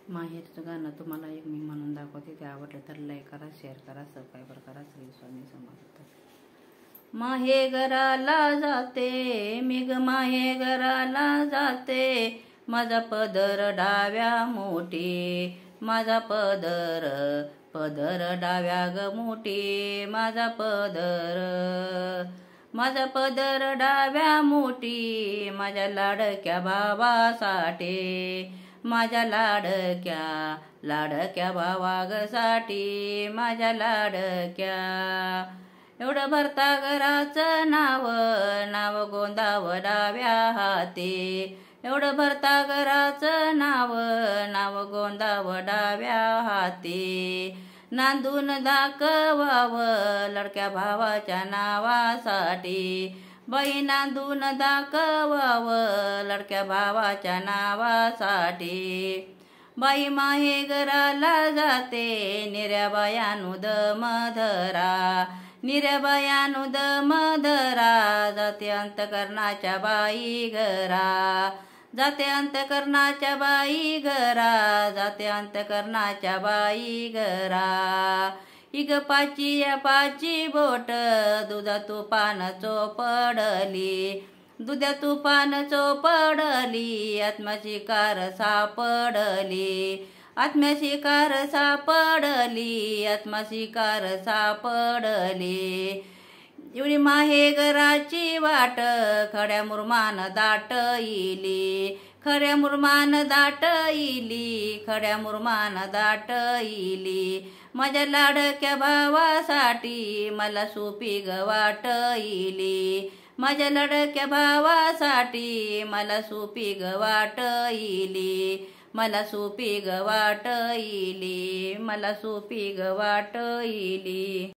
माहेरचं गाणं तुम्हाला एक मी म्हणून दाखवते. ते आवडलं तर लाईक करा, शेअर करा, सबस्क्राईब करा. श्री स्वामी समर्थ. माहेरला जाते मी ग, माहेरला जाते, माझा पदर डाव्या मोठी, माझा पदर डाव्या ग मोठी, माझा पदर डाव्या मोठी, माझ्या लाडक्या भावासाठी, माझ्या लाडक्या भावासाठी, माझ्या लाडक्या. एवढं भरता घराचं नाव गोंदाव डाव्या हाती, एवढं भरता घराचं नाव गोंदाव डाव्या हाती. नांदून दाखवावं लडक्या भावाच्या नावासाठी, बाई नांदून दाखवावं लडक्या भावाच्या नावासाठी. बाई माहेरला जाते निऱ्या बायानु दम धरा, निऱ्या बायानु दम धरा, जाते अंतकरणाच्या बाई घरा, जाते अंतकरणाच्या बाई घरा, जाते अंतकरणाच्या बाई घरा. इग पाची बोट दुधा तुपान चोपडली, दुध्या तुपान चोपडली, आत्म्याची कार सापडली, आत्म्याची कार सापडली, आत्म्याची कार सापडली. एवढी माहेरची वाट खड्या मुरमान दाटईली, खऱ्या मुरमान दाटईली, खड्या मुरमान दाटईली. माझ्या लाडक्या भावासाठी मला सोपी ग वाटईली, माझ्या लाडक्या भावासाठी मला सोपी ग वाटईली, मला सोपी ग वाटईली, मला सोपी ग वाटईली.